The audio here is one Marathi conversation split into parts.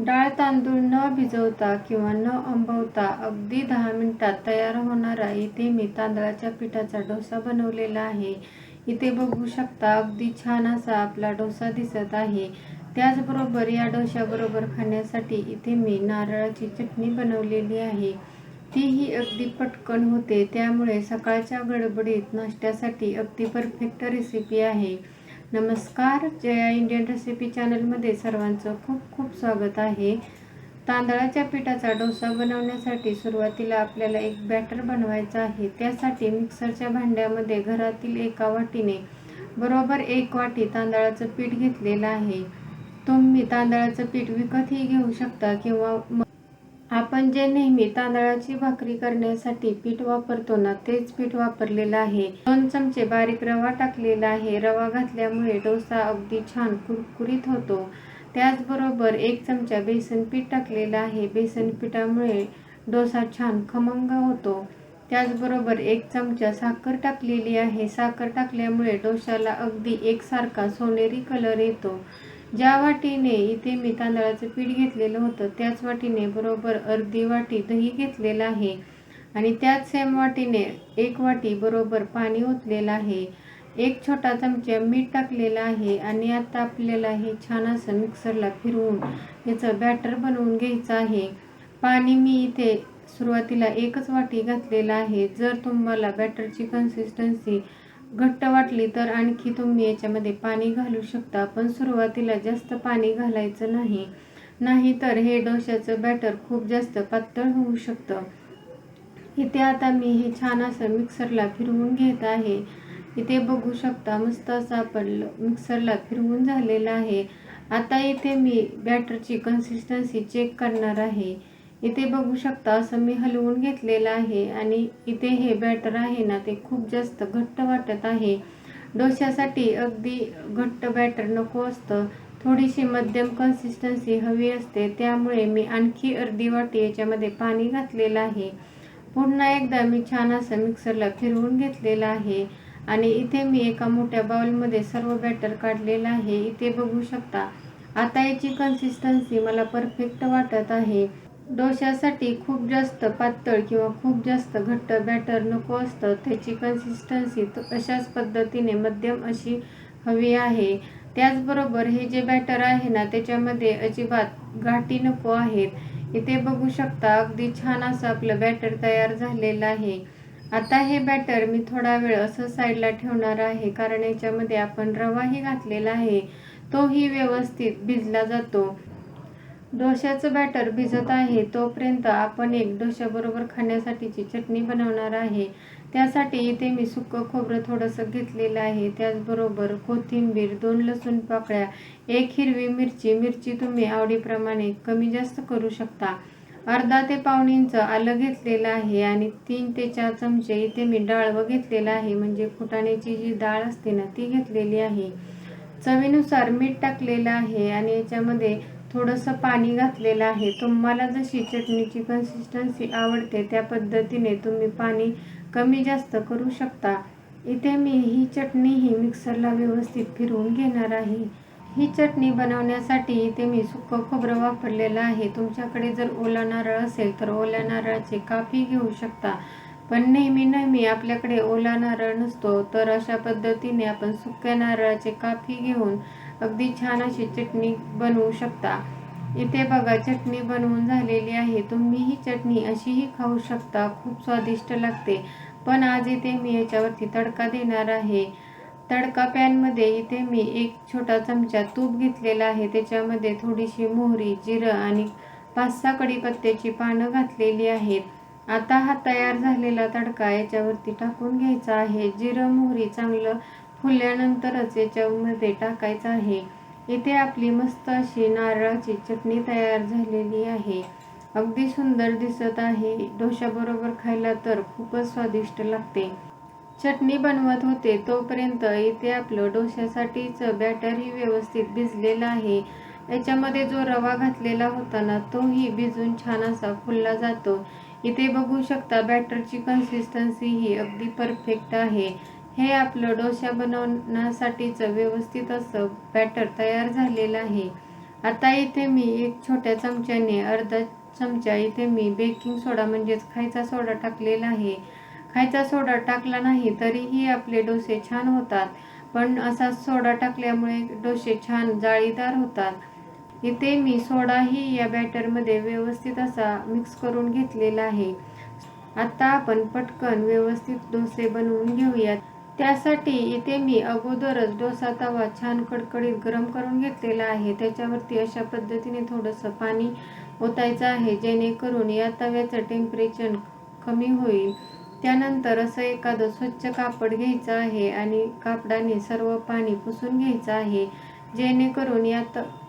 डाळ तांदूळ न भिजवता किंवा न आंबवता अगदी 10 मिनिटात तयार होणारा इथे मी तांदळाच्या पिठाचा डोसा बनवलेला आहे. इथे बघू शकता अगदी छान असा आपला डोसा दिसत आहे. त्याचबरोबर या डोश्याबरोबर खाण्यासाठी इथे मी नारळाची चटणी बनवलेली आहे. तीही अगदी पटकन होते, त्यामुळे सकाळच्या गडबडीत नाश्त्यासाठी अगदी परफेक्ट रेसिपी आहे. नमस्कार, जया इंडियन रेसिपी चॅनलमध्ये सर्वांचं खूप खूप स्वागत आहे. तांदळाच्या पिठाचा डोसा बनवण्यासाठी सुरुवातीला आपल्याला एक बॅटर बनवायचा आहे. त्यासाठी मिक्सरच्या भांड्यामध्ये घरातील एका वाटीने बरोबर 1 वाटी तांदळाचं पीठ घेतलेलं आहे. तुम्ही तांदळाचं पीठ विकतही घेऊ शकता किंवा आपण जे नेहमी तांदळाची भाकरी करण्यासाठी पीठ वापरतो ना, तेच पीठ वापरलेलं आहे. 2 चमचे बारीक रवा टाकलेला आहे. रवा घातल्यामुळे डोसा अगदी छान कुरकुरीत होतो. त्याचबरोबर 1 चमचा बेसन पीठ टाकलेलं आहे. बेसन पिठामुळे डोसा छान खमंग होतो. त्याचबरोबर 1 चमचा साखर टाकलेली आहे. साखर टाकल्यामुळे डोशाला अगदी एकसारखा सोनेरी कलर येतो. ज्या वाटीने इथे मी तांदळाचं पीठ घेतलेलं होतं, त्याच वाटीने बरोबर अर्धी वाटी दही घेतलेलं आहे आणि त्याच सेम वाटीने 1 वाटी बरोबर पाणी ओतलेलं आहे. 1 छोटा चमचा मीठ टाकलेलं आहे आणि आता आपल्याला हे छान असं मिक्सरला फिरवून याचं बॅटर बनवून घ्यायचं आहे. पाणी मी इथे सुरुवातीला 1च वाटी घातलेलं आहे. जर तुम्हाला बॅटरची कन्सिस्टन्सी घट्ट वाटली तर आणखी तुम्ही याच्यामध्ये पाणी घालू शकता, पण सुरुवातीला जास्त पाणी घालायचं नाही, नाहीतर हे डोश्याचं बॅटर खूप जास्त पातळ होऊ शकतं. इथे आता मी हे छान असं मिक्सरला फिरवून घेत आहे. इथे बघू शकता मस्त असं आपलं मिक्सरला फिरवून झालेलं आहे. आता इथे मी बॅटरची कन्सिस्टन्सी चेक करणार आहे. इथे बघू शकता असं मी हलवून घेतलेलं आहे आणि इथे हे बॅटर आहे ना, ते खूप जास्त घट्ट वाटत आहे. डोश्यासाठी अगदी घट्ट बॅटर नको असतं, थोडीशी मध्यम कन्सिस्टन्सी हवी असते. त्यामुळे मी आणखी अर्धी वाटी याच्यामध्ये पाणी घातलेलं आहे. पुन्हा एकदा मी छान असं मिक्सरला फिरवून घेतलेलं आहे आणि इथे मी एका मोठ्या बाउलमध्ये सर्व बॅटर काढलेलं आहे. इथे बघू शकता आता याची कन्सिस्टन्सी मला परफेक्ट वाटत आहे. डोश्यासाठी खूप जास्त पातळ किंवा खूप जास्त घट्ट बॅटर नको असतं. त्याची कन्सिस्टन्सी अशाच पद्धतीने मध्यम अशी हवी आहे. त्याचबरोबर हे जे बॅटर आहे ना, त्याच्यामध्ये अजिबात गाठी नको आहेत. इथे बघू शकता अगदी छान असं आपलं बॅटर तयार झालेलं आहे. आता हे बॅटर मी थोडा वेळ असं साईडला ठेवणार आहे, कारण याच्यामध्ये आपण रवाही घातलेला आहे, तोही व्यवस्थित भिजला जातो. डोश्याचं बॅटर भिजत आहे तोपर्यंत आपण एक डोश्याबरोबर खाण्यासाठीची चटणी बनवणार आहे. त्यासाठी इथे मी सुकं खोबरं थोडंसं घेतलेलं आहे. त्याचबरोबर कोथिंबीर, 2 लसूण पाकळ्या, 1 हिरवी मिरची. मिरची तुम्ही आवडीप्रमाणे कमी जास्त करू शकता. अर्धा ते पाऊण इंच आलं घेतलेलं आहे आणि 3 ते 4 चमचे इथे मी डाळ घेतलेला आहे, म्हणजे फुटाण्याची जी डाळ असते ना, ती घेतलेली आहे. चवीनुसार मीठ टाकलेलं आहे आणि याच्यामध्ये थोडंसं पाणी घातलेलं आहे. तुम्हाला जशी चटणीची कन्सिस्टन्सी आवडते त्या पद्धतीने तुम्ही पाणी कमी जास्त करू शकता. इथे मी ही चटणी मिक्सरला व्यवस्थित फिरवून घेणार आहे. ही चटणी बनवण्यासाठी इथे मी सुकं खोबरं वापरलेलं आहे. तुमच्याकडे जर ओला नारळ असेल तर ओल्या नारळाचे कापही घेऊ शकता, पण नेहमी आपल्याकडे ओला नारळ नसतो, तर अशा पद्धतीने आपण सुक्या नारळाचे कापही घेऊन अगदी छान अशी चटणी बनवू शकता. इथे बघा चटणी बनवून झालेली आहे. तुम्ही ही चटणी अशीही खाऊ शकता, खूप स्वादिष्ट लागते. पण आज इथे मी याच्यावरती तडका देणार आहे. तडका पॅनमध्ये इथे मी 1 छोटा चमचा तूप घेतलेला आहे. त्याच्यामध्ये थोडीशी मोहरी, जिरं आणि 5-6 कढीपत्त्याची पानं घातलेली आहेत. आता हा तयार झालेला तडका याच्यावरती टाकून घ्यायचा आहे. जिरं मोहरी चांगलं फुलल्यानंतरच याच्यामध्ये टाकायचं आहे. इथे आपली मस्त अशी नारळाची चटणी तयार झालेली आहे. अगदी सुंदर दिसत आहे. डोश्याबरोबर खायला तर खूपच स्वादिष्ट लागते. चटणी बनवत होते तोपर्यंत इथे आपलं डोश्यासाठीचं बॅटरही व्यवस्थित भिजलेलं आहे. याच्यामध्ये जो रवा घातलेला होता ना, तोही भिजून छान असा फुलला जातो. इथे बघू शकता बॅटरची कन्सिस्टन्सी ही अगदी परफेक्ट आहे. हे आपलं डोसा बनवण्यासाठीचं व्यवस्थित असं बॅटर तयार झालेलं आहे. आता इथे मी एक छोट्या चमच्याने अर्धा चमचा इथे मी बेकिंग सोडा म्हणजेच खायचा सोडा टाकलेला आहे. खायचा सोडा टाकला नाही तरीही आपले डोसे छान होतात, पण असा सोडा टाकल्यामुळे डोसे छान जाळीदार होतात. इथे मी सोडाही या बॅटरमध्ये व्यवस्थित असा मिक्स करून घेतलेला आहे. आता आपण पटकन व्यवस्थित डोसे बनवून घेऊयात. त्यासाठी इथे मी अगोदरच डोसा तवा छान कडकडीत गरम करून घेतलेला आहे. त्याच्यावरती अशा पद्धतीने थोडंसं पाणी ओतायचं आहे, जेणेकरून या तव्याचं टेम्परेचर कमी होईल. त्यानंतर असं एखादं स्वच्छ कापड घ्यायचं आहे आणि कापडाने सर्व पाणी पुसून घ्यायचं आहे, जेणेकरून या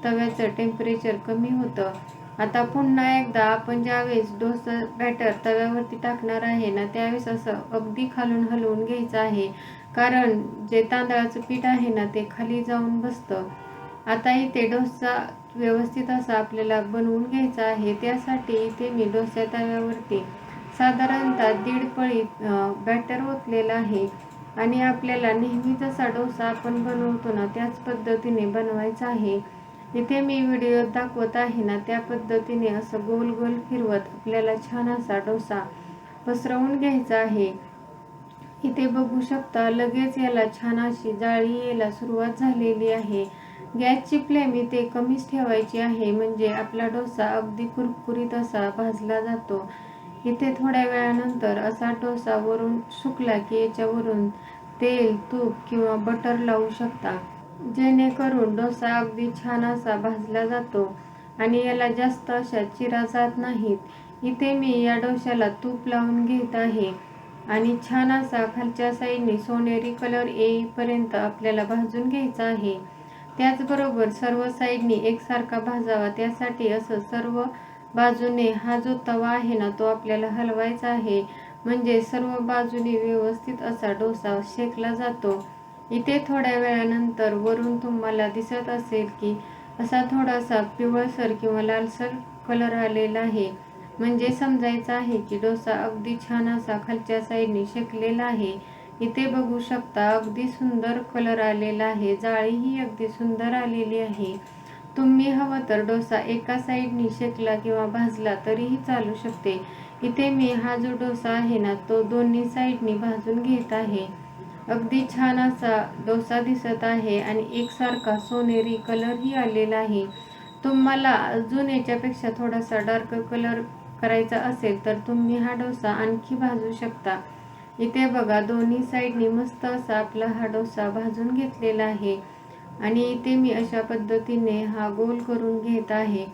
तव्याचं टेम्परेचर कमी होतं. आता पुन्हा एकदा आपण ज्यावेळेस डोसा बॅटर तव्यावरती टाकणार आहे ना, त्यावेळेस असं अगदी खालून हलवून घ्यायचं आहे, कारण जे तांदळाचं पीठ आहे ना ते खाली जाऊन बसतं. आता इथे डोसा व्यवस्थित असा आपल्याला बनवून घ्यायचा आहे. त्यासाठी इथे मी डोसा तव्यावरती साधारणतः 1.5 पळी बॅटर ओतलेला आहे आणि आपल्याला नेहमी जसा डोसा आपण बनवतो ना त्याच पद्धतीने बनवायचा आहे. इथे मी व्हिडिओ दाखवत आहे ना त्या पद्धतीने असं गोल गोल फिरवत आपल्याला छान असा डोसा पसरवून घ्यायचा आहे. इथे बघू शकता लगेच याला छान अशी जाळी यायला सुरुवात झालेली आहे. गॅसची फ्लेम इथे कमीच ठेवायची आहे, म्हणजे आपला डोसा अगदी कुरकुरीत असा भाजला जातो. इथे थोड्या वेळानंतर असा डोसा वरून सुकला की याच्यावरून तेल, तूप किंवा बटर लावू शकता, जेणेकरून डोसा अगदी छान असा भाजला जातो आणि याला जास्त अशा चिरा जात नाहीत. इथे मी या डोश्याला तूप लावून घेत आहे आणि छान असा खालच्या साईडने सोनेरी कलर येईपर्यंत आपल्याला भाजून घ्यायचा आहे. त्याचबरोबर सर्व साईडने एकसारखा भाजावा, त्यासाठी असं सर्व बाजूने हा जो तवा आहे ना तो आपल्याला हलवायचा आहे, म्हणजे सर्व बाजूने व्यवस्थित असा डोसा शेकला जातो. इथे थोड्या वेळानंतर वरून तुम्हाला दिसत असेल की असा थोडासा पिवळसर किंवा लालसर कलर आलेला आहे, म्हणजे समजायचं आहे की डोसा अगदी छान असा खालच्या साईडने शेकलेला आहे. इथे बघू शकता अगदी सुंदर कलर आलेला आहे, जाळीही अगदी सुंदर आलेली आहे. तुम्ही हवं तर डोसा एका साईडनी शेकला किंवा भाजला तरीही चालू शकते. इथे मी हा जो डोसा आहे ना तो दोन्ही साईडनी भाजून घेत आहे. अगदी छान असा डोसा दिसत आहे आणि एकसारखा सोनेरी कलरही आलेला आहे. तुम्हाला अजून याच्यापेक्षा थोडासा डार्क कलर करायचा असेल तर तुम्ही हा डोसा आणखी भाजू शकता. इथे बघा दोन्ही साईडनी मस्त असा आपला हा डोसा भाजून घेतलेला आहे आणि इथे मी अशा पद्धतीने हा गोल करून घेत आहे.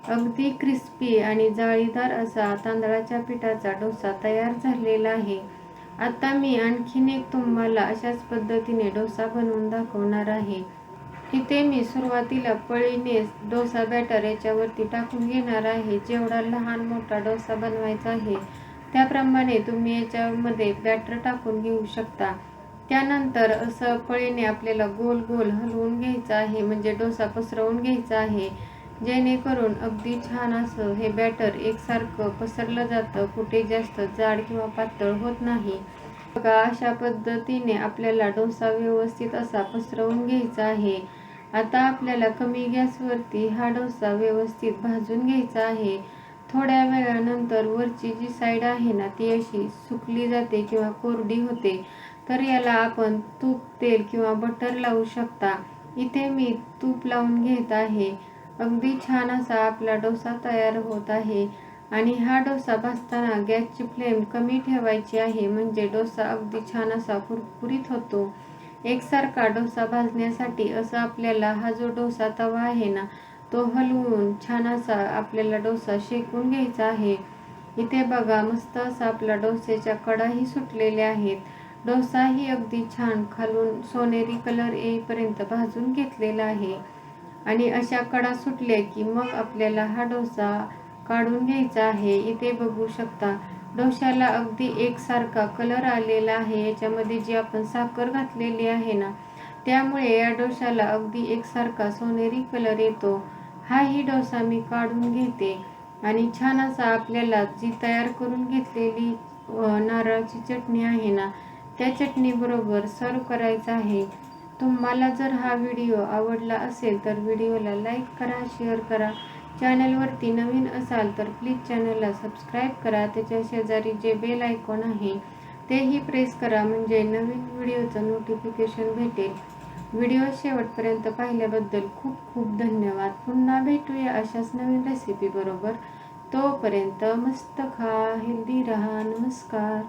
अगदी क्रिस्पी आणि जाळीदार असा तांदळाच्या पिठाचा डोसा तयार झालेला आहे. आता मी आणखीन एक तुम्हाला अशाच पद्धतीने डोसा बनवून दाखवणार आहे. इथे मी सुरुवातीला पळीने डोसा बॅटर याच्यावरती टाकून घेणार आहे. जेवढा लहान मोठा डोसा बनवायचा आहे त्याप्रमाणे तुम्ही याच्यामध्ये बॅटर टाकून घेऊ शकता. त्यानंतर असं पळीने आपल्याला गोल गोल हलवून घ्यायचं आहे, म्हणजे डोसा पसरवून घ्यायचा आहे, जेणेकरून अगदी छान असं हे बॅटर एकसारखं पसरलं जातं, कुठे जास्त जाड किंवा पातळ होत नाही. बघा अशा पद्धतीने आपल्याला डोसा व्यवस्थित असा पसरवून घ्यायचा आहे. आता आपल्याला कमी गॅसवरती हा डोसा व्यवस्थित भाजून घ्यायचा आहे. थोड्या वेळानंतर वरची जी साईड आहे ना ती अशी सुकली जाते किंवा कोरडी होते, तर याला आपण तूप, तेल किंवा बटर लावू शकता. इथे मी तूप लावून घेत आहे. अगदी छान असा आपला डोसा तयार होत आहे आणि हा डोसा भाजताना गॅसची फ्लेम कमी ठेवायची आहे, म्हणजे डोसा अगदी छान असा कुरकुरीत होतो. एकसारखा डोसा भाजण्यासाठी असं आपल्याला हा जो डोसा तवा आहे ना तो हलवून छान असा आपल्याला डोसा शेकून घ्यायचा आहे. इथे बघा मस्त असा आपला डोस्याच्या कडाही सुटलेल्या आहेत. डोसाही अगदी छान खालून सोनेरी कलर येईपर्यंत भाजून घेतलेला आहे आणि अशा कडा सुटल्या की मग आपल्याला हा डोसा काढून घ्यायचा आहे. इथे बघू शकता डोश्याला अगदी एकसारखा कलर आलेला आहे. याच्यामध्ये जी आपण साखर घातलेली आहे ना त्यामुळे या डोश्याला अगदी एकसारखा सोनेरी कलर येतो. हाही डोसा मी काढून घेते आणि छान असा आपल्याला जी तयार करून घेतलेली नारळाची चटणी आहे ना त्या चटणी बरोबर सर्व करायचं आहे. तुम्हाला जर हा व्हिडिओ आवडला असेल तर व्हिडिओला लाईक करा, शेअर करा. चॅनलवरती नवीन असाल तर प्लीज चॅनलला सबस्क्राईब करा. त्याच्या शेजारी जे बेल आयकॉन आहे तेही प्रेस करा, म्हणजे नवीन व्हिडिओचं नोटिफिकेशन भेटेल. व्हिडिओ शेवटपर्यंत पाहिल्याबद्दल खूप खूप धन्यवाद. पुन्हा भेटूया अशाच नवीन रेसिपी बरोबर. तोपर्यंत मस्त खा, हेल्दी राहा. नमस्कार.